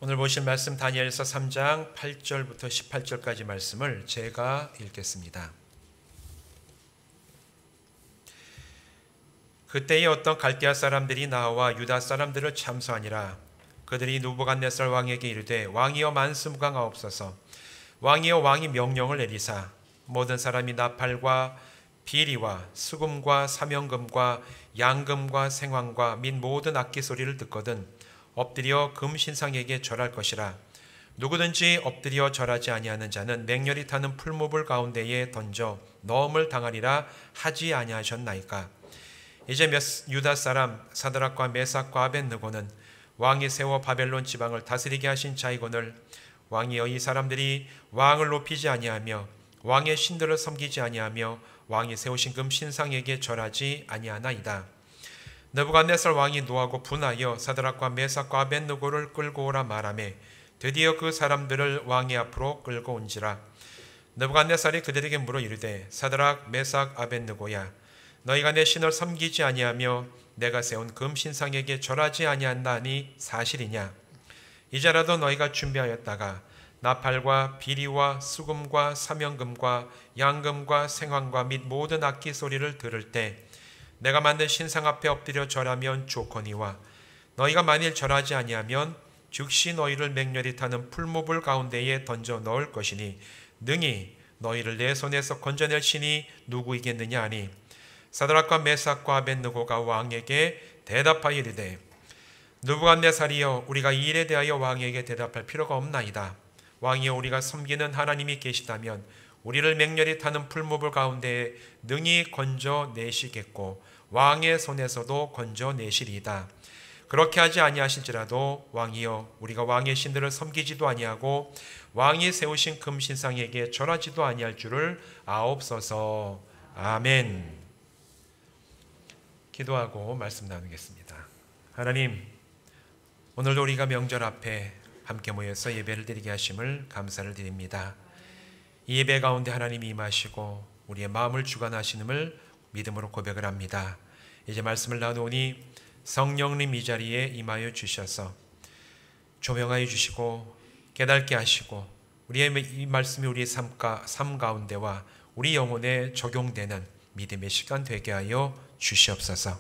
오늘 보실 말씀 다니엘서 3장 8절부터 18절까지 말씀을 제가 읽겠습니다. 그때에 어떤 갈대아 사람들이 나와 유다 사람들을 참수하니라. 그들이 느부갓네살 왕에게 이르되 왕이여 만수무강하옵소서. 왕이여 왕이 명령을 내리사 모든 사람이 나팔과 비리와 수금과 사명금과 양금과 생황과 및 모든 악기 소리를 듣거든 엎드려 금신상에게 절할 것이라. 누구든지 엎드려 절하지 아니하는 자는 맹렬히 타는 풀무불 가운데에 던져 넣음을 당하리라 하지 아니하셨나이까. 이제 유다 사람 사드락과 메삭과 아벳느고는 왕이 세워 바벨론 지방을 다스리게 하신 자이거늘 왕이여 이 사람들이 왕을 높이지 아니하며 왕의 신들을 섬기지 아니하며 왕이 세우신 금 신상에게 절하지 아니하나이다. 느부갓네살 왕이 노하고 분하여 사드락과 메삭과 아벳느고를 끌고 오라 말하매 드디어 그 사람들을 왕의 앞으로 끌고 온지라. 느부갓네살이 그들에게 물어 이르되 사드락 메삭 아벳느고야 너희가 내 신을 섬기지 아니하며 내가 세운 금 신상에게 절하지 아니한다니 사실이냐. 이제라도 너희가 준비하였다가 나팔과 비리와 수금과 사명금과 양금과 생황과 및 모든 악기 소리를 들을 때 내가 만든 신상 앞에 엎드려 절하면 좋거니와 너희가 만일 절하지 아니하면 즉시 너희를 맹렬히 타는 풀무불 가운데에 던져 넣을 것이니 능히 너희를 내 손에서 건져낼 신이 누구이겠느냐 하니 사드락과 메삭과 아벳느고가 왕에게 대답하여 이르되 느부갓네살이여 우리가 이 일에 대하여 왕에게 대답할 필요가 없나이다. 왕이여 우리가 섬기는 하나님이 계시다면 우리를 맹렬히 타는 풀무불 가운데에 능히 건져내시겠고 왕의 손에서도 건져내시리이다. 그렇게 하지 아니하실지라도 왕이여 우리가 왕의 신들을 섬기지도 아니하고 왕이 세우신 금신상에게 절하지도 아니할 줄을 아옵소서. 아멘. 기도하고 말씀 나누겠습니다. 하나님, 오늘도 우리가 명절 앞에 함께 모여서 예배를 드리게 하심을 감사를 드립니다. 이 예배 가운데 하나님이 임하시고 우리의 마음을 주관하시는을 믿음으로 고백을 합니다. 이제 말씀을 나누니 성령님 이 자리에 임하여 주셔서 조명하여 주시고 깨닫게 하시고 우리의 이 말씀이 우리의 삶 가운데와 우리 영혼에 적용되는 믿음의 시간 되게 하여 주시옵소서.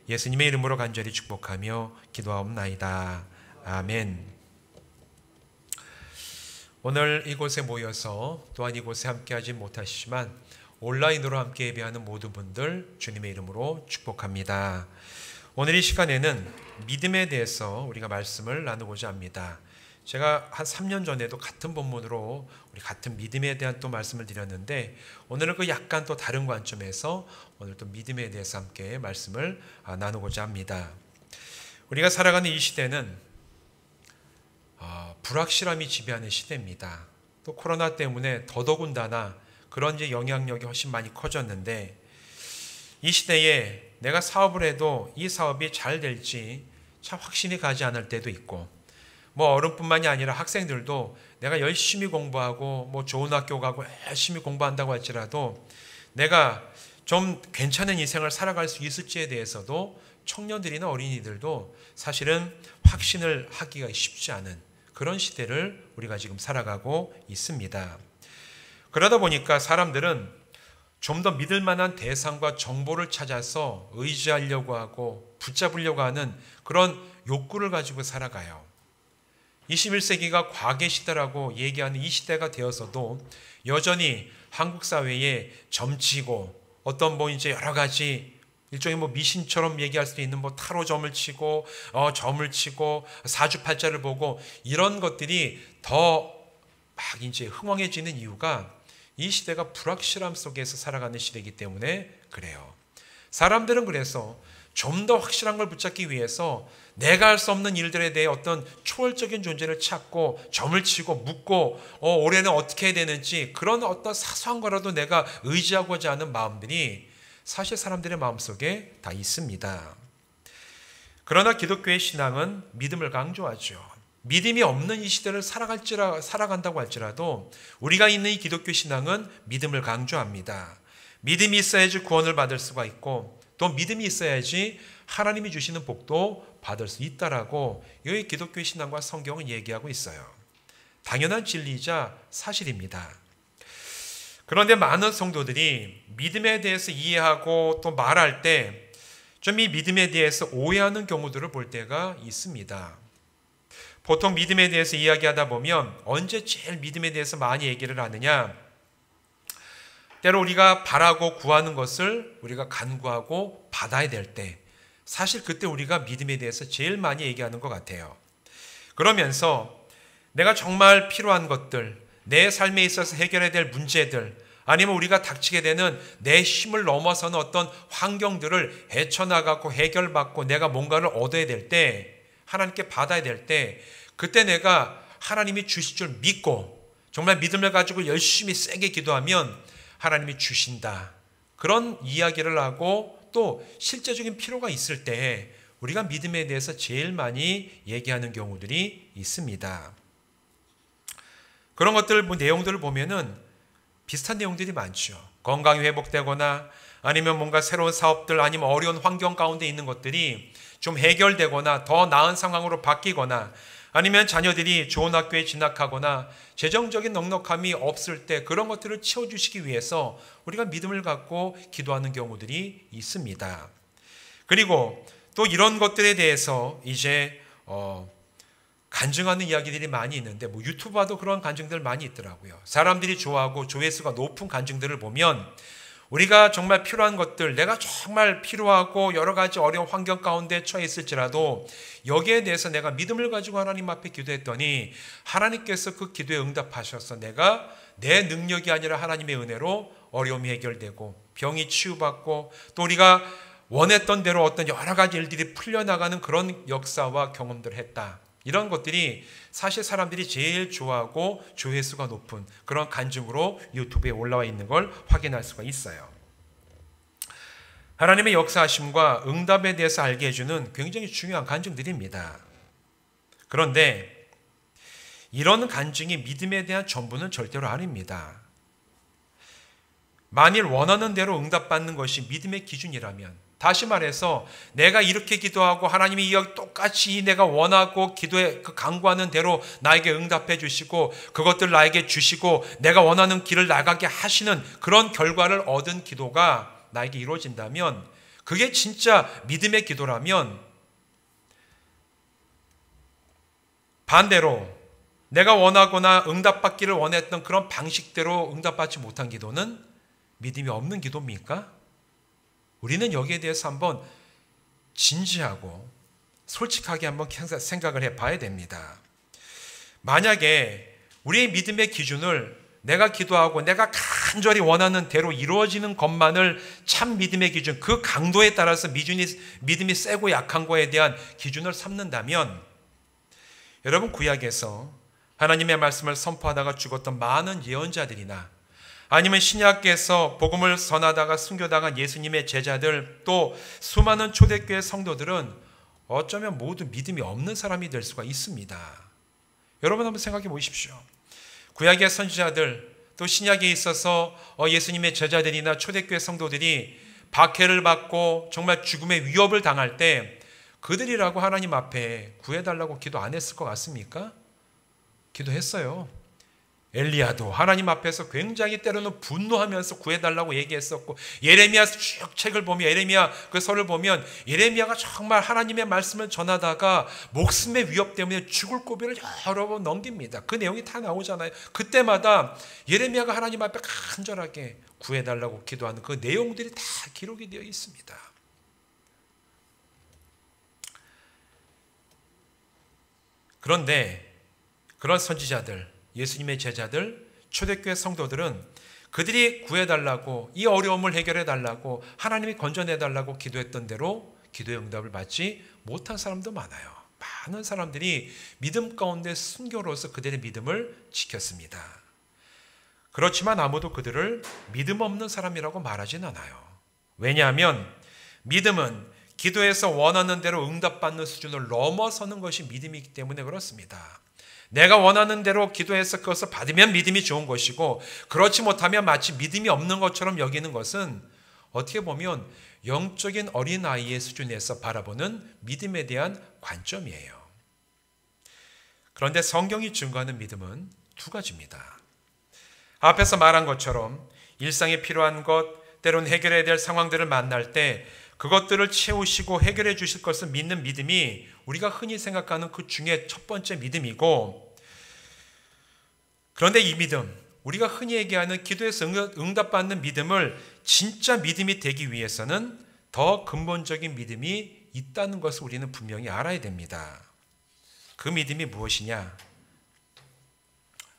예수님의 이름으로 간절히 축복하며 기도하옵나이다. 아멘. 오늘 이곳에 모여서 또한 이곳에 함께하지 못하시지만 온라인으로 함께 예배하는 모든 분들 주님의 이름으로 축복합니다. 오늘 이 시간에는 믿음에 대해서 우리가 말씀을 나누고자 합니다. 제가 한 3년 전에도 같은 본문으로 우리 같은 믿음에 대한 또 말씀을 드렸는데 오늘은 그 약간 또 다른 관점에서 오늘 또 믿음에 대해서 함께 말씀을 나누고자 합니다. 우리가 살아가는 이 시대는 불확실함이 지배하는 시대입니다. 또 코로나 때문에 더더군다나 그런 이제 영향력이 훨씬 많이 커졌는데 이 시대에 내가 사업을 해도 이 사업이 잘 될지 참 확신이 가지 않을 때도 있고 어른뿐만이 아니라 학생들도 내가 열심히 공부하고 좋은 학교 가고 열심히 공부한다고 할지라도 내가 좀 괜찮은 인생을 살아갈 수 있을지에 대해서도 청년들이나 어린이들도 사실은 확신을 하기가 쉽지 않은 그런 시대를 우리가 지금 살아가고 있습니다. 그러다 보니까 사람들은 좀 더 믿을 만한 대상과 정보를 찾아서 의지하려고 하고 붙잡으려고 하는 그런 욕구를 가지고 살아가요. 21세기가 과계 시대라고 얘기하는 이 시대가 되어서도 여전히 한국 사회에 점치고 어떤 이제 여러 가지 일종의 미신처럼 얘기할 수 있는 타로점을 치고 점을 치고 사주팔자를 보고 이런 것들이 더 막 이제 흥황해지는 이유가 이 시대가 불확실함 속에서 살아가는 시대이기 때문에 그래요. 사람들은 그래서 좀 더 확실한 걸 붙잡기 위해서 내가 할 수 없는 일들에 대해 어떤 초월적인 존재를 찾고 점을 치고 묻고 올해는 어떻게 해야 되는지 그런 어떤 사소한 거라도 내가 의지하고자 하는 마음들이 사실 사람들의 마음속에 다 있습니다. 그러나 기독교의 신앙은 믿음을 강조하죠. 믿음이 없는 이 시대를 살아간다고 할지라도 우리가 있는 이 기독교 신앙은 믿음을 강조합니다. 믿음이 있어야지 구원을 받을 수가 있고 또 믿음이 있어야지 하나님이 주시는 복도 받을 수 있다라고 여기 기독교의 신앙과 성경은 얘기하고 있어요. 당연한 진리이자 사실입니다. 그런데 많은 성도들이 믿음에 대해서 이해하고 또 말할 때 좀 이 믿음에 대해서 오해하는 경우들을 볼 때가 있습니다. 보통 믿음에 대해서 이야기하다 보면 언제 제일 믿음에 대해서 많이 얘기를 하느냐? 때로 우리가 바라고 구하는 것을 우리가 간구하고 받아야 될 때, 사실 그때 우리가 믿음에 대해서 제일 많이 얘기하는 것 같아요. 그러면서 내가 정말 필요한 것들, 내 삶에 있어서 해결해야 될 문제들, 아니면 우리가 닥치게 되는 내 힘을 넘어서는 어떤 환경들을 헤쳐나가고 해결받고 내가 뭔가를 얻어야 될 때, 하나님께 받아야 될 때, 그때 내가 하나님이 주실 줄 믿고 정말 믿음을 가지고 열심히 세게 기도하면 하나님이 주신다. 그런 이야기를 하고 또 실제적인 필요가 있을 때 우리가 믿음에 대해서 제일 많이 얘기하는 경우들이 있습니다. 그런 것들 내용들을 보면은 비슷한 내용들이 많죠. 건강이 회복되거나 아니면 뭔가 새로운 사업들 아니면 어려운 환경 가운데 있는 것들이 좀 해결되거나 더 나은 상황으로 바뀌거나 아니면 자녀들이 좋은 학교에 진학하거나 재정적인 넉넉함이 없을 때 그런 것들을 채워주시기 위해서 우리가 믿음을 갖고 기도하는 경우들이 있습니다. 그리고 또 이런 것들에 대해서 이제 간증하는 이야기들이 많이 있는데 유튜브 봐도 그런 간증들 많이 있더라고요. 사람들이 좋아하고 조회수가 높은 간증들을 보면 우리가 정말 필요한 것들, 내가 정말 필요하고 여러 가지 어려운 환경 가운데 처해 있을지라도 여기에 대해서 내가 믿음을 가지고 하나님 앞에 기도했더니 하나님께서 그 기도에 응답하셔서 내가 내 능력이 아니라 하나님의 은혜로 어려움이 해결되고 병이 치유받고 또 우리가 원했던 대로 어떤 여러 가지 일들이 풀려나가는 그런 역사와 경험들을 했다. 이런 것들이 사실 사람들이 제일 좋아하고 조회수가 높은 그런 간증으로 유튜브에 올라와 있는 걸 확인할 수가 있어요. 하나님의 역사하심과 응답에 대해서 알게 해주는 굉장히 중요한 간증들입니다. 그런데 이런 간증이 믿음에 대한 전부는 절대로 아닙니다. 만일 원하는 대로 응답받는 것이 믿음의 기준이라면, 다시 말해서 내가 이렇게 기도하고 하나님이 똑같이 내가 원하고 기도에 간구하는 대로 나에게 응답해 주시고 그것들 나에게 주시고 내가 원하는 길을 나가게 하시는 그런 결과를 얻은 기도가 나에게 이루어진다면, 그게 진짜 믿음의 기도라면, 반대로 내가 원하거나 응답받기를 원했던 그런 방식대로 응답받지 못한 기도는 믿음이 없는 기도입니까? 우리는 여기에 대해서 한번 진지하고 솔직하게 한번 생각을 해봐야 됩니다. 만약에 우리의 믿음의 기준을 내가 기도하고 내가 간절히 원하는 대로 이루어지는 것만을 참 믿음의 기준, 그 강도에 따라서 믿음이 세고 약한 거에 대한 기준을 삼는다면, 여러분 구약에서 하나님의 말씀을 선포하다가 죽었던 많은 예언자들이나 아니면 신약에서 복음을 전하다가 순교당한 예수님의 제자들, 또 수많은 초대교회 성도들은 어쩌면 모두 믿음이 없는 사람이 될 수가 있습니다. 여러분 한번 생각해 보십시오. 구약의 선지자들, 또 신약에 있어서 예수님의 제자들이나 초대교회 성도들이 박해를 받고 정말 죽음의 위협을 당할 때 그들이라고 하나님 앞에 구해달라고 기도 안 했을 것 같습니까? 기도했어요. 엘리야도 하나님 앞에서 굉장히 때로는 분노하면서 구해달라고 얘기했었고, 예레미야 쭉 책을 보면, 예레미야 그 서를 보면 예레미야가 정말 하나님의 말씀을 전하다가 목숨의 위협 때문에 죽을 고비를 여러 번 넘깁니다. 그 내용이 다 나오잖아요. 그때마다 예레미야가 하나님 앞에 간절하게 구해달라고 기도하는 그 내용들이 다 기록이 되어 있습니다. 그런데 그런 선지자들, 예수님의 제자들, 초대교회 성도들은 그들이 구해달라고, 이 어려움을 해결해달라고, 하나님이 건져내달라고 기도했던 대로 기도의 응답을 받지 못한 사람도 많아요. 많은 사람들이 믿음 가운데 순교로서 그들의 믿음을 지켰습니다. 그렇지만 아무도 그들을 믿음 없는 사람이라고 말하진 않아요. 왜냐하면 믿음은 기도에서 원하는 대로 응답받는 수준을 넘어서는 것이 믿음이기 때문에 그렇습니다. 내가 원하는 대로 기도해서 그것을 받으면 믿음이 좋은 것이고, 그렇지 못하면 마치 믿음이 없는 것처럼 여기는 것은 어떻게 보면 영적인 어린아이의 수준에서 바라보는 믿음에 대한 관점이에요. 그런데 성경이 증거하는 믿음은 두 가지입니다. 앞에서 말한 것처럼 일상에 필요한 것, 때론 해결해야 될 상황들을 만날 때 그것들을 채우시고 해결해 주실 것을 믿는 믿음이 우리가 흔히 생각하는 그 중에 첫 번째 믿음이고, 그런데 이 믿음, 우리가 흔히 얘기하는 기도에서 응답받는 믿음을 진짜 믿음이 되기 위해서는 더 근본적인 믿음이 있다는 것을 우리는 분명히 알아야 됩니다. 그 믿음이 무엇이냐?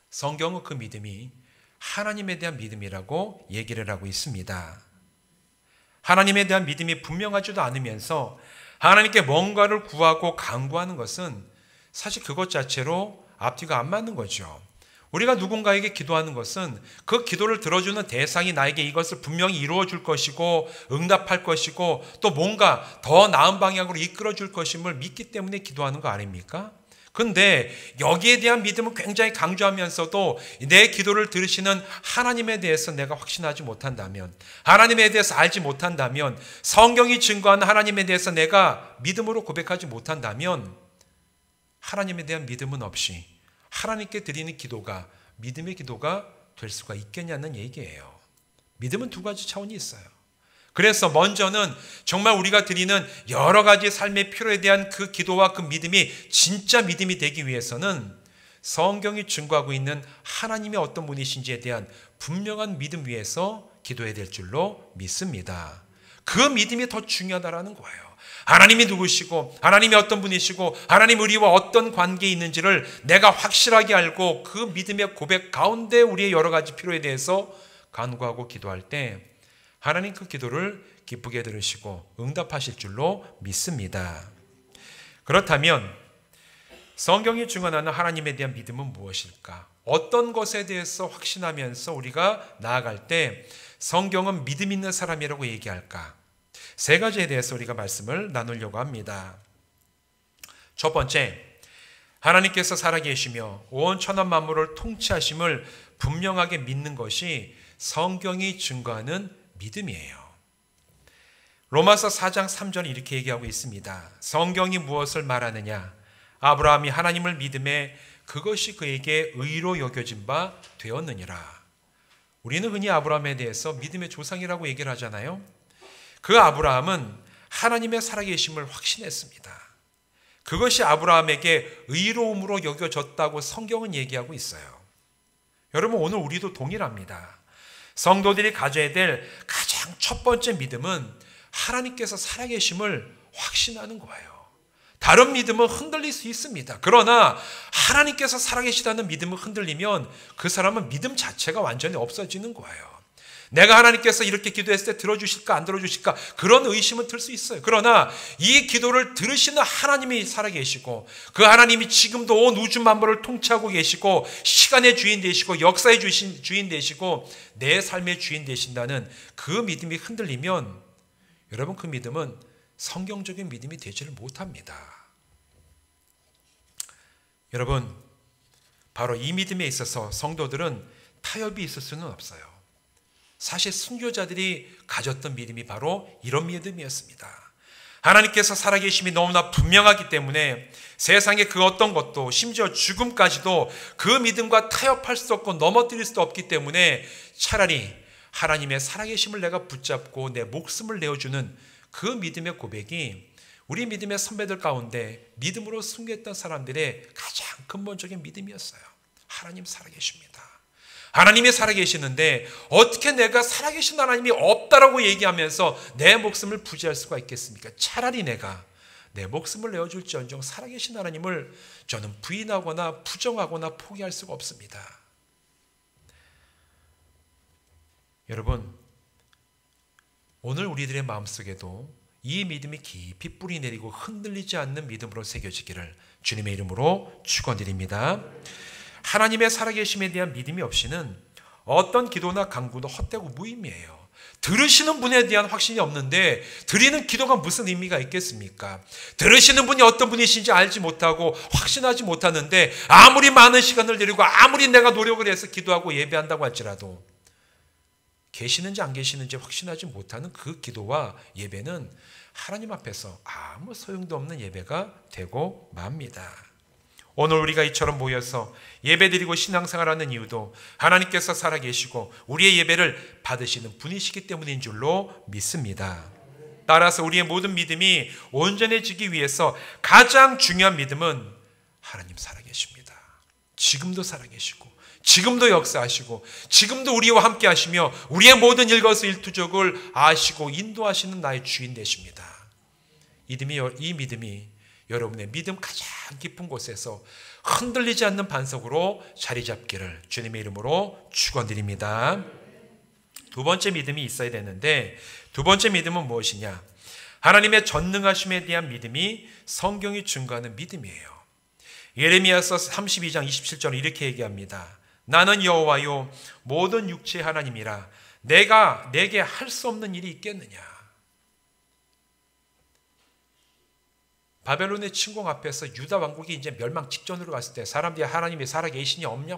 성경은 그 믿음이 하나님에 대한 믿음이라고 얘기를 하고 있습니다. 하나님에 대한 믿음이 분명하지도 않으면서 하나님께 뭔가를 구하고 간구하는 것은 사실 그것 자체로 앞뒤가 안 맞는 거죠. 우리가 누군가에게 기도하는 것은 그 기도를 들어주는 대상이 나에게 이것을 분명히 이루어 줄 것이고 응답할 것이고 또 뭔가 더 나은 방향으로 이끌어 줄 것임을 믿기 때문에 기도하는 거 아닙니까? 근데 여기에 대한 믿음은 굉장히 강조하면서도 내 기도를 들으시는 하나님에 대해서 내가 확신하지 못한다면, 하나님에 대해서 알지 못한다면, 성경이 증거하는 하나님에 대해서 내가 믿음으로 고백하지 못한다면 하나님에 대한 믿음은 없이 하나님께 드리는 기도가 믿음의 기도가 될 수가 있겠냐는 얘기예요. 믿음은 두 가지 차원이 있어요. 그래서 먼저는 정말 우리가 드리는 여러 가지 삶의 필요에 대한 그 기도와 그 믿음이 진짜 믿음이 되기 위해서는 성경이 증거하고 있는 하나님이 어떤 분이신지에 대한 분명한 믿음 위에서 기도해야 될 줄로 믿습니다. 그 믿음이 더 중요하다라는 거예요. 하나님이 누구시고 하나님이 어떤 분이시고 하나님 우리와 어떤 관계에 있는지를 내가 확실하게 알고 그 믿음의 고백 가운데 우리의 여러 가지 필요에 대해서 간구하고 기도할 때 하나님 그 기도를 기쁘게 들으시고 응답하실 줄로 믿습니다. 그렇다면 성경이 증언하는 하나님에 대한 믿음은 무엇일까? 어떤 것에 대해서 확신하면서 우리가 나아갈 때 성경은 믿음 있는 사람이라고 얘기할까? 세 가지에 대해서 우리가 말씀을 나누려고 합니다. 첫 번째, 하나님께서 살아계시며 온 천하 만물을 통치하심을 분명하게 믿는 것이 성경이 증거하는 믿음이에요. 로마서 4장 3절에 이렇게 얘기하고 있습니다. 성경이 무엇을 말하느냐? 아브라함이 하나님을 믿음에 그것이 그에게 의로 여겨진 바 되었느니라. 우리는 흔히 아브라함에 대해서 믿음의 조상이라고 얘기를 하잖아요. 그 아브라함은 하나님의 살아계심을 확신했습니다. 그것이 아브라함에게 의로움으로 여겨졌다고 성경은 얘기하고 있어요. 여러분, 오늘 우리도 동일합니다. 성도들이 가져야 될 가장 첫 번째 믿음은 하나님께서 살아계심을 확신하는 거예요. 다른 믿음은 흔들릴 수 있습니다. 그러나 하나님께서 살아계시다는 믿음을 흔들리면 그 사람은 믿음 자체가 완전히 없어지는 거예요. 내가 하나님께서 이렇게 기도했을 때 들어주실까 안 들어주실까 그런 의심은 들 수 있어요. 그러나 이 기도를 들으시는 하나님이 살아계시고 그 하나님이 지금도 온 우주 만물을 통치하고 계시고 시간의 주인 되시고 역사의 주인 되시고 내 삶의 주인 되신다는 그 믿음이 흔들리면 여러분, 그 믿음은 성경적인 믿음이 되지를 못합니다. 여러분, 바로 이 믿음에 있어서 성도들은 타협이 있을 수는 없어요. 사실 순교자들이 가졌던 믿음이 바로 이런 믿음이었습니다. 하나님께서 살아계심이 너무나 분명하기 때문에 세상의 그 어떤 것도 심지어 죽음까지도 그 믿음과 타협할 수 없고 넘어뜨릴 수 없기 때문에 차라리 하나님의 살아계심을 내가 붙잡고 내 목숨을 내어주는 그 믿음의 고백이 우리 믿음의 선배들 가운데 믿음으로 순교했던 사람들의 가장 근본적인 믿음이었어요. 하나님 살아계십니다. 하나님이 살아계시는데 어떻게 내가 살아계신 하나님이 없다라고 얘기하면서 내 목숨을 부지할 수가 있겠습니까? 차라리 내가 내 목숨을 내어줄지언정 살아계신 하나님을 저는 부인하거나 부정하거나 포기할 수가 없습니다. 여러분, 오늘 우리들의 마음속에도 이 믿음이 깊이 뿌리 내리고 흔들리지 않는 믿음으로 새겨지기를 주님의 이름으로 축원드립니다. 하나님의 살아계심에 대한 믿음이 없이는 어떤 기도나 간구도 헛되고 무의미해요. 들으시는 분에 대한 확신이 없는데 드리는 기도가 무슨 의미가 있겠습니까? 들으시는 분이 어떤 분이신지 알지 못하고 확신하지 못하는데 아무리 많은 시간을 들이고 아무리 내가 노력을 해서 기도하고 예배한다고 할지라도 계시는지 안 계시는지 확신하지 못하는 그 기도와 예배는 하나님 앞에서 아무 소용도 없는 예배가 되고 맙니다. 오늘 우리가 이처럼 모여서 예배드리고 신앙생활하는 이유도 하나님께서 살아계시고 우리의 예배를 받으시는 분이시기 때문인 줄로 믿습니다. 따라서 우리의 모든 믿음이 온전해지기 위해서 가장 중요한 믿음은 하나님 살아계십니다. 지금도 살아계시고 지금도 역사하시고 지금도 우리와 함께 하시며 우리의 모든 일거수일투족을 아시고 인도하시는 나의 주인 되십니다. 이 믿음이 여러분의 믿음 가장 깊은 곳에서 흔들리지 않는 반석으로 자리 잡기를 주님의 이름으로 축원드립니다. 두 번째 믿음이 있어야 되는데 두 번째 믿음은 무엇이냐? 하나님의 전능하심에 대한 믿음이 성경이 증거하는 믿음이에요. 예레미야서 32장 27절은 이렇게 얘기합니다. 나는 여호와요 모든 육체의 하나님이라 내가 내게 할 수 없는 일이 있겠느냐? 바벨론의 침공 앞에서 유다 왕국이 이제 멸망 직전으로 갔을 때 사람들이 하나님이 살아계시냐 없냐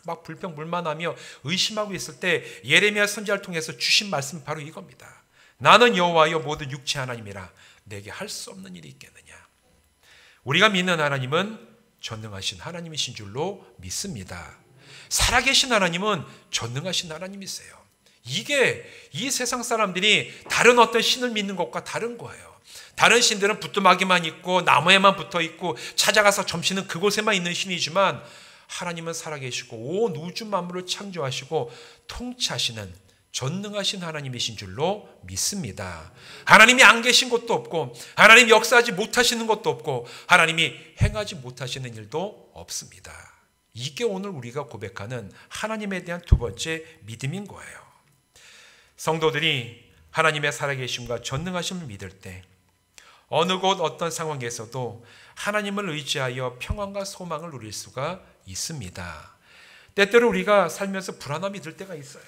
막 불평불만하며 의심하고 있을 때 예레미야 선지자를 통해서 주신 말씀이 바로 이겁니다. 나는 여호와여 모든 육체 하나님이라 내게 할 수 없는 일이 있겠느냐? 우리가 믿는 하나님은 전능하신 하나님이신 줄로 믿습니다. 살아계신 하나님은 전능하신 하나님이세요. 이게 이 세상 사람들이 다른 어떤 신을 믿는 것과 다른 거예요. 다른 신들은 부뚜막이만 있고 나무에만 붙어 있고 찾아가서 점치는 그곳에만 있는 신이지만 하나님은 살아계시고 온 우주 만물을 창조하시고 통치하시는 전능하신 하나님이신 줄로 믿습니다. 하나님이 안 계신 것도 없고 하나님이 역사하지 못하시는 것도 없고 하나님이 행하지 못하시는 일도 없습니다. 이게 오늘 우리가 고백하는 하나님에 대한 두 번째 믿음인 거예요. 성도들이 하나님의 살아계심과 전능하심을 믿을 때 어느 곳 어떤 상황에서도 하나님을 의지하여 평안과 소망을 누릴 수가 있습니다. 때때로 우리가 살면서 불안함이 들 때가 있어요.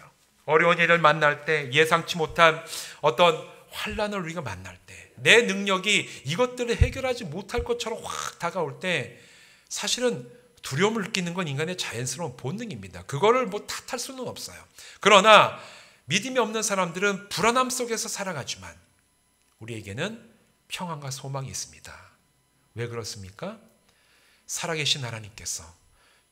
어려운 일을 만날 때, 예상치 못한 어떤 환난을 우리가 만날 때, 내 능력이 이것들을 해결하지 못할 것처럼 확 다가올 때 사실은 두려움을 느끼는 건 인간의 자연스러운 본능입니다. 그거를 뭐 탓할 수는 없어요. 그러나 믿음이 없는 사람들은 불안함 속에서 살아가지만 우리에게는 평안과 소망이 있습니다. 왜 그렇습니까? 살아계신 하나님께서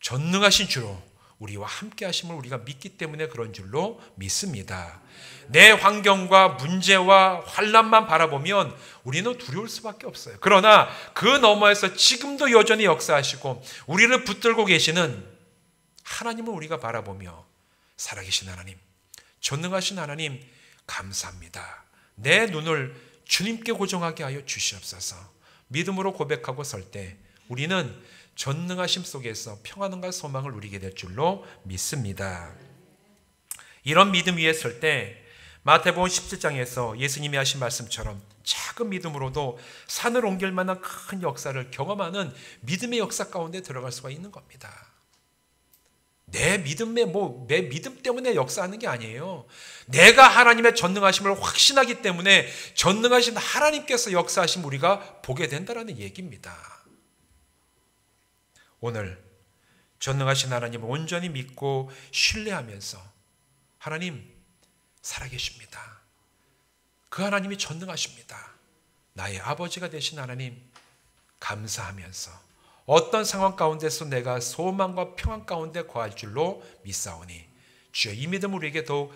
전능하신 주로 우리와 함께 하심을 우리가 믿기 때문에 그런 줄로 믿습니다. 내 환경과 문제와 환난만 바라보면 우리는 두려울 수밖에 없어요. 그러나 그 너머에서 지금도 여전히 역사하시고 우리를 붙들고 계시는 하나님을 우리가 바라보며 살아계신 하나님, 전능하신 하나님 감사합니다. 내 눈을 주님께 고정하게 하여 주시옵소서. 믿음으로 고백하고 설 때 우리는 전능하심 속에서 평안과 소망을 누리게 될 줄로 믿습니다. 이런 믿음 위에 설 때 마태복음 17장에서 예수님이 하신 말씀처럼 작은 믿음으로도 산을 옮길 만한 큰 역사를 경험하는 믿음의 역사 가운데 들어갈 수가 있는 겁니다. 내 믿음 때문에 역사하는 게 아니에요. 내가 하나님의 전능하심을 확신하기 때문에 전능하신 하나님께서 역사하심 우리가 보게 된다는 얘기입니다. 오늘 전능하신 하나님을 온전히 믿고 신뢰하면서 하나님 살아계십니다. 그 하나님이 전능하십니다. 나의 아버지가 되신 하나님 감사하면서 어떤 상황 가운데서 내가 소망과 평안 가운데 거할 줄로 믿사오니 주여 이 믿음을 우리에게 더욱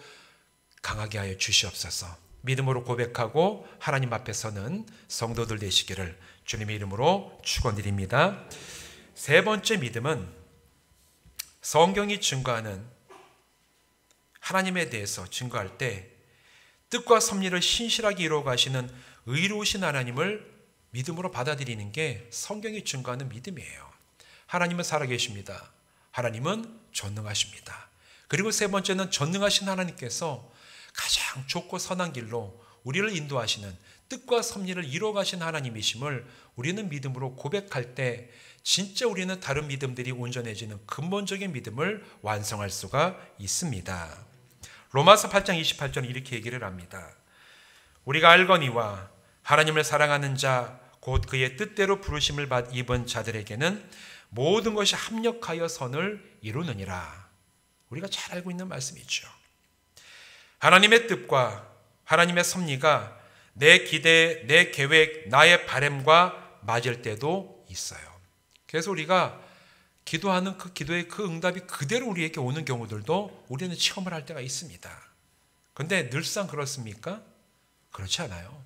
강하게 하여 주시옵소서. 믿음으로 고백하고 하나님 앞에 서는 성도들 되시기를 주님의 이름으로 축원드립니다. 세 번째 믿음은 성경이 증거하는 하나님에 대해서 증거할 때 뜻과 섭리를 신실하게 이루어 가시는 의로우신 하나님을 믿음으로 받아들이는 게 성경이 증거하는 믿음이에요. 하나님은 살아계십니다. 하나님은 전능하십니다. 그리고 세 번째는 전능하신 하나님께서 가장 좋고 선한 길로 우리를 인도하시는 뜻과 섭리를 이루어가신 하나님이심을 우리는 믿음으로 고백할 때 진짜 우리는 다른 믿음들이 온전해지는 근본적인 믿음을 완성할 수가 있습니다. 로마서 8장 28절은 이렇게 얘기를 합니다. 우리가 알거니와 하나님을 사랑하는 자 곧 그의 뜻대로 부르심을 입은 자들에게는 모든 것이 합력하여 선을 이루느니라. 우리가 잘 알고 있는 말씀이죠. 하나님의 뜻과 하나님의 섭리가 내 기대, 내 계획, 나의 바람과 맞을 때도 있어요. 그래서 우리가 기도하는 그 기도의 그 응답이 그대로 우리에게 오는 경우들도 우리는 체험을 할 때가 있습니다. 그런데 늘상 그렇습니까? 그렇지 않아요.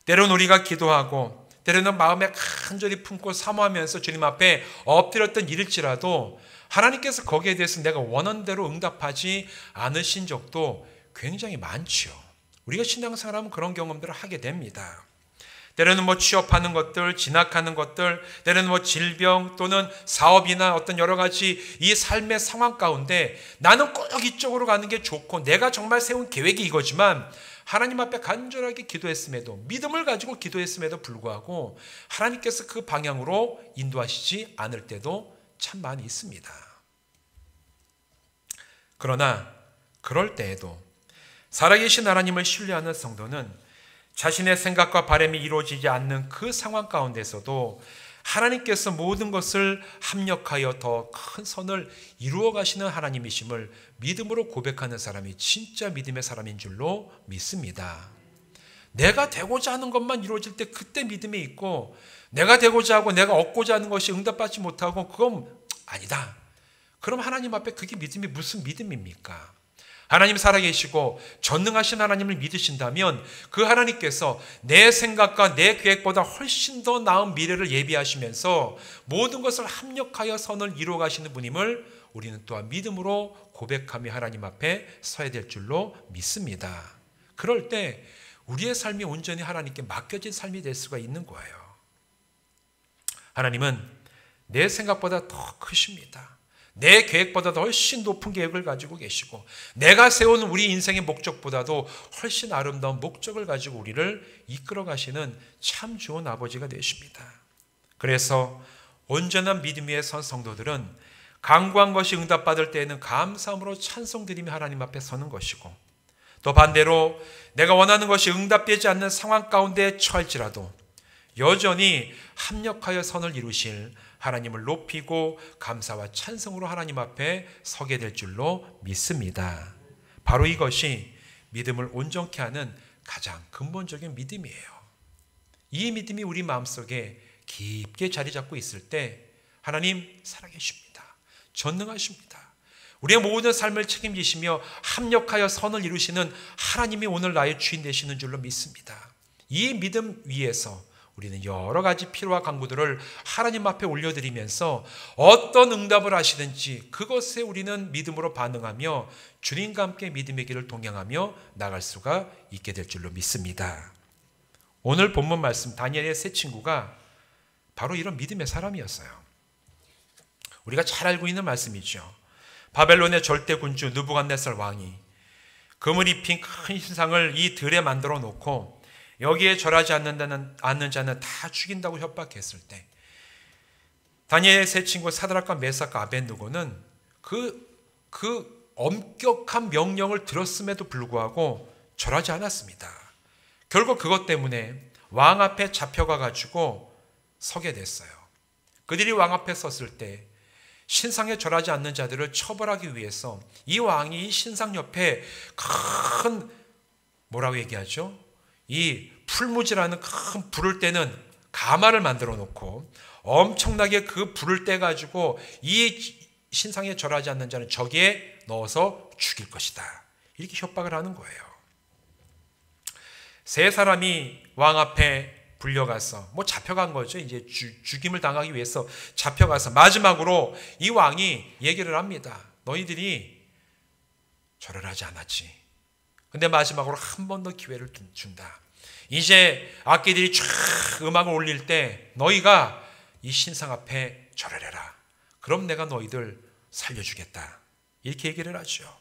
때로는 우리가 기도하고 때로는 마음에 간절히 품고 사모하면서 주님 앞에 엎드렸던 일일지라도 하나님께서 거기에 대해서 내가 원하는 대로 응답하지 않으신 적도 굉장히 많지요. 우리가 신앙생활하면 그런 경험들을 하게 됩니다. 때로는 취업하는 것들, 진학하는 것들, 때로는 질병 또는 사업이나 어떤 여러 가지 이 삶의 상황 가운데 나는 꼭 이쪽으로 가는 게 좋고 내가 정말 세운 계획이 이거지만 하나님 앞에 간절하게 기도했음에도, 믿음을 가지고 기도했음에도 불구하고 하나님께서 그 방향으로 인도하시지 않을 때도 참 많이 있습니다. 그러나 그럴 때에도 살아계신 하나님을 신뢰하는 성도는 자신의 생각과 바람이 이루어지지 않는 그 상황 가운데서도 하나님께서 모든 것을 합력하여 더 큰 선을 이루어 가시는 하나님이심을 믿음으로 고백하는 사람이 진짜 믿음의 사람인 줄로 믿습니다. 내가 되고자 하는 것만 이루어질 때 그때 믿음이 있고, 내가 되고자 하고 내가 얻고자 하는 것이 응답받지 못하고 그건 아니다. 그럼 하나님 앞에 그게 믿음이 무슨 믿음입니까? 하나님 살아계시고 전능하신 하나님을 믿으신다면 그 하나님께서 내 생각과 내 계획보다 훨씬 더 나은 미래를 예비하시면서 모든 것을 합력하여 선을 이루어 가시는 분임을 우리는 또한 믿음으로 고백하며 하나님 앞에 서야 될 줄로 믿습니다. 그럴 때 우리의 삶이 온전히 하나님께 맡겨진 삶이 될 수가 있는 거예요. 하나님은 내 생각보다 더 크십니다. 내 계획보다도 훨씬 높은 계획을 가지고 계시고 내가 세운 우리 인생의 목적보다도 훨씬 아름다운 목적을 가지고 우리를 이끌어 가시는 참 좋은 아버지가 되십니다. 그래서 온전한 믿음 위에 선 성도들은 간구한 것이 응답받을 때에는 감사함으로 찬송드리며 하나님 앞에 서는 것이고, 또 반대로 내가 원하는 것이 응답되지 않는 상황 가운데 처할지라도 여전히 합력하여 선을 이루실 하나님을 높이고 감사와 찬송으로 하나님 앞에 서게 될 줄로 믿습니다. 바로 이것이 믿음을 온전케 하는 가장 근본적인 믿음이에요. 이 믿음이 우리 마음속에 깊게 자리 잡고 있을 때 하나님 살아계십니다. 전능하십니다. 우리의 모든 삶을 책임지시며 합력하여 선을 이루시는 하나님이 오늘 나의 주인 되시는 줄로 믿습니다. 이 믿음 위에서 우리는 여러 가지 필요와 간구들을 하나님 앞에 올려드리면서 어떤 응답을 하시든지 그것에 우리는 믿음으로 반응하며 주님과 함께 믿음의 길을 동행하며 나갈 수가 있게 될 줄로 믿습니다. 오늘 본문 말씀 다니엘의 세 친구가 바로 이런 믿음의 사람이었어요. 우리가 잘 알고 있는 말씀이죠. 바벨론의 절대 군주 느부갓네살 왕이 금을 입힌 큰 신상을 이 들에 만들어 놓고 여기에 절하지 않는 자는 다 죽인다고 협박했을 때 다니엘의 세 친구 사드락과 메삭과 아벳느고는 그 엄격한 명령을 들었음에도 불구하고 절하지 않았습니다. 결국 그것 때문에 왕 앞에 잡혀가 가지고 서게 됐어요. 그들이 왕 앞에 섰을 때 신상에 절하지 않는 자들을 처벌하기 위해서 이 왕이 이 신상 옆에 큰 뭐라고 얘기하죠? 이 풀무지라는 큰 불을 떼는 가마를 만들어 놓고 엄청나게 그 불을 떼 가지고 이 신상에 절하지 않는 자는 저기에 넣어서 죽일 것이다. 이렇게 협박을 하는 거예요. 세 사람이 왕 앞에 불려가서 잡혀간 거죠. 이제 죽임을 당하기 위해서 잡혀가서 마지막으로 이 왕이 얘기를 합니다. 너희들이 절을 하지 않았지. 근데 마지막으로 한 번 더 기회를 준다. 이제 악기들이 쫙 음악을 올릴 때 너희가 이 신상 앞에 절을 해라. 그럼 내가 너희들 살려주겠다. 이렇게 얘기를 하죠.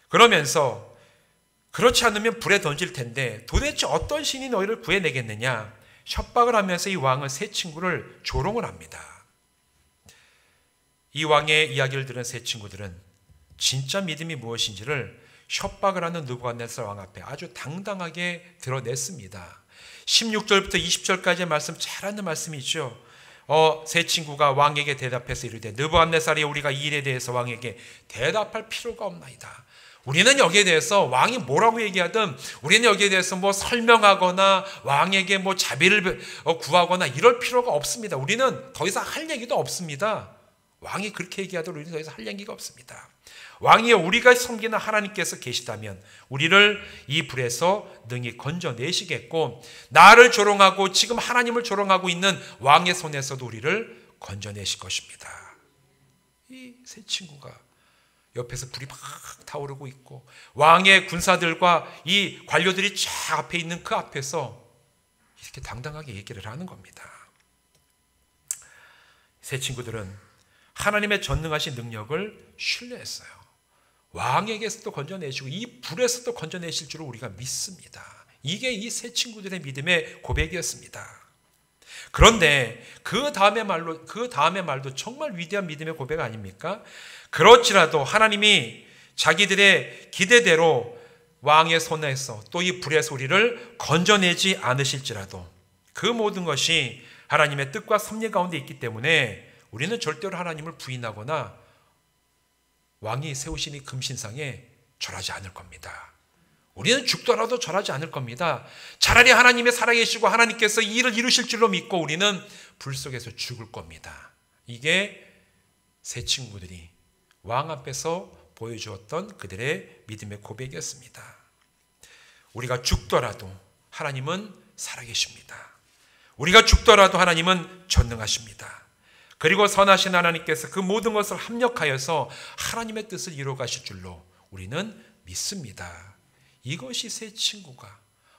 그러면서 그렇지 않으면 불에 던질 텐데 도대체 어떤 신이 너희를 구해내겠느냐. 협박을 하면서 이 왕은 세 친구를 조롱을 합니다. 이 왕의 이야기를 들은 세 친구들은 진짜 믿음이 무엇인지를 협박을 하는 느부갓네살 왕 앞에 아주 당당하게 드러냈습니다. 16절부터 20절까지의 말씀 잘 아는 말씀이죠. 세 친구가 왕에게 대답해서 이르되 느부갓네살이 우리가 이 일에 대해서 왕에게 대답할 필요가 없나이다. 우리는 여기에 대해서 왕이 뭐라고 얘기하든 우리는 여기에 대해서 뭐 설명하거나 왕에게 뭐 자비를 구하거나 이럴 필요가 없습니다. 우리는 더 이상 할 얘기도 없습니다. 왕이 그렇게 얘기하도록 우리는 더 이상 할 얘기가 없습니다. 왕이여, 우리가 섬기는 하나님께서 계시다면 우리를 이 불에서 능히 건져내시겠고, 나를 조롱하고 지금 하나님을 조롱하고 있는 왕의 손에서도 우리를 건져내실 것입니다. 이 세 친구가 옆에서 불이 막 타오르고 있고 왕의 군사들과 이 관료들이 쫙 앞에 있는 그 앞에서 이렇게 당당하게 얘기를 하는 겁니다. 세 친구들은 하나님의 전능하신 능력을 신뢰했어요. 왕에게서도 건져내시고 이 불에서도 건져내실 줄을 우리가 믿습니다. 이게 이 세 친구들의 믿음의 고백이었습니다. 그런데 그 다음의 말도 정말 위대한 믿음의 고백 아닙니까? 그렇지라도 하나님이 자기들의 기대대로 왕의 손에서 또 이 불의 우리를 건져내지 않으실지라도 그 모든 것이 하나님의 뜻과 섭리 가운데 있기 때문에 우리는 절대로 하나님을 부인하거나 왕이 세우신 이 금신상에 절하지 않을 겁니다. 우리는 죽더라도 절하지 않을 겁니다. 차라리 하나님의 살아계시고 하나님께서 이 일을 이루실 줄로 믿고 우리는 불 속에서 죽을 겁니다. 이게 세 친구들이 왕 앞에서 보여주었던 그들의 믿음의 고백이었습니다. 우리가 죽더라도 하나님은 살아계십니다. 우리가 죽더라도 하나님은 전능하십니다. 그리고 선하신 하나님께서 그 모든 것을 합력하여서 하나님의 뜻을 이루어가실 줄로 우리는 믿습니다. 이것이 세 친구가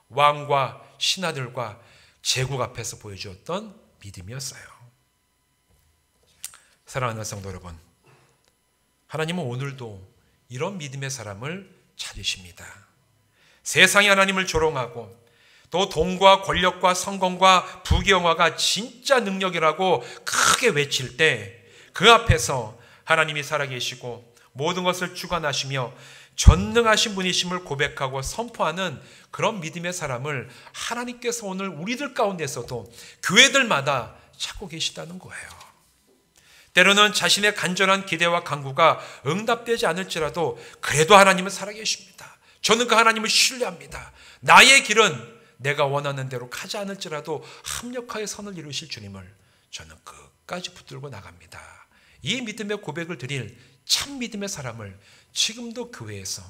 왕과 신하들과 제국 앞에서 보여주었던 믿음이었어요. 사랑하는 성도 여러분, 하나님은 오늘도 이런 믿음의 사람을 찾으십니다. 세상이 하나님을 조롱하고 또 돈과 권력과 성공과 부귀영화가 진짜 능력이라고 크게 외칠 때 그 앞에서 하나님이 살아계시고 모든 것을 주관하시며 전능하신 분이심을 고백하고 선포하는 그런 믿음의 사람을 하나님께서 오늘 우리들 가운데서도 교회들마다 찾고 계시다는 거예요. 때로는 자신의 간절한 기대와 간구가 응답되지 않을지라도 그래도 하나님은 살아계십니다. 저는 그 하나님을 신뢰합니다. 나의 길은 내가 원하는 대로 가지 않을지라도 합력하여 선을 이루실 주님을 저는 끝까지 붙들고 나갑니다. 이 믿음의 고백을 드릴 참 믿음의 사람을 지금도 교회에서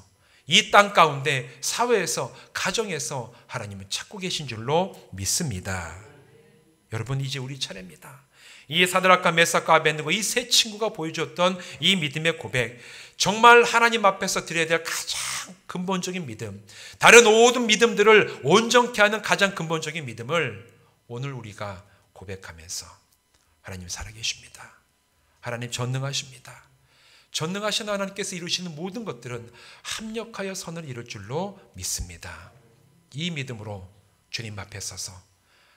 이 땅 가운데 사회에서 가정에서 하나님은 찾고 계신 줄로 믿습니다. 여러분, 이제 우리 차례입니다. 이 사드락과 메삭과 아벳느고 이 세 친구가 보여줬던 이 믿음의 고백, 정말 하나님 앞에서 드려야 될 가장 근본적인 믿음, 다른 모든 믿음들을 온전케 하는 가장 근본적인 믿음을 오늘 우리가 고백하면서 하나님 살아계십니다. 하나님 전능하십니다. 전능하신 하나님께서 이루시는 모든 것들은 합력하여 선을 이룰 줄로 믿습니다. 이 믿음으로 주님 앞에 서서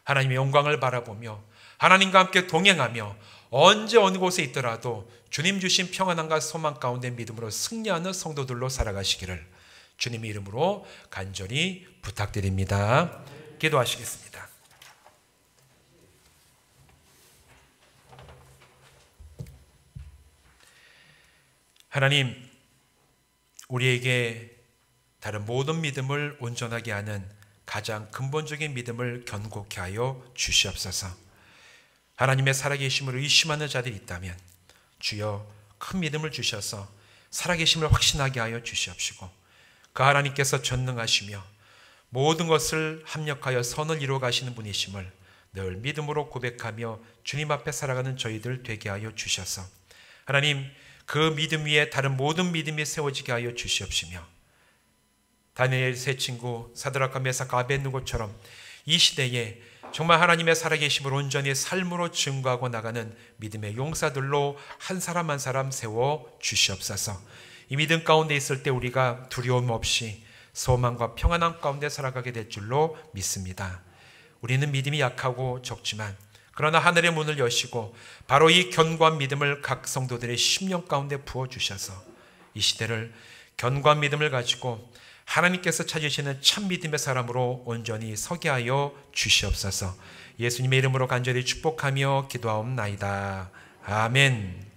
하나님의 영광을 바라보며 하나님과 함께 동행하며 언제 어느 곳에 있더라도 주님 주신 평안함과 소망 가운데 믿음으로 승리하는 성도들로 살아가시기를 주님의 이름으로 간절히 부탁드립니다. 기도하시겠습니다. 하나님, 우리에게 다른 모든 믿음을 온전하게 하는 가장 근본적인 믿음을 견고케 하여 주시옵소서. 하나님의 살아계심을 의심하는 자들이 있다면 주여 큰 믿음을 주셔서 살아계심을 확신하게 하여 주시옵시고, 그 하나님께서 전능하시며 모든 것을 합력하여 선을 이루어 가시는 분이심을 늘 믿음으로 고백하며 주님 앞에 살아가는 저희들 되게 하여 주셔서 하나님, 그 믿음 위에 다른 모든 믿음이 세워지게 하여 주시옵시며, 다니엘 세 친구 사드락과 메삭과 아벳느고처럼 이 시대에 정말 하나님의 살아계심을 온전히 삶으로 증거하고 나가는 믿음의 용사들로 한 사람 한 사람 세워 주시옵소서. 이 믿음 가운데 있을 때 우리가 두려움 없이 소망과 평안함 가운데 살아가게 될 줄로 믿습니다. 우리는 믿음이 약하고 적지만 그러나 하늘의 문을 여시고 바로 이 견고한 믿음을 각 성도들의 심령 가운데 부어주셔서 이 시대를 견고한 믿음을 가지고 하나님께서 찾으시는 참 믿음의 사람으로 온전히 서게 하여 주시옵소서. 예수님의 이름으로 간절히 축복하며 기도하옵나이다. 아멘.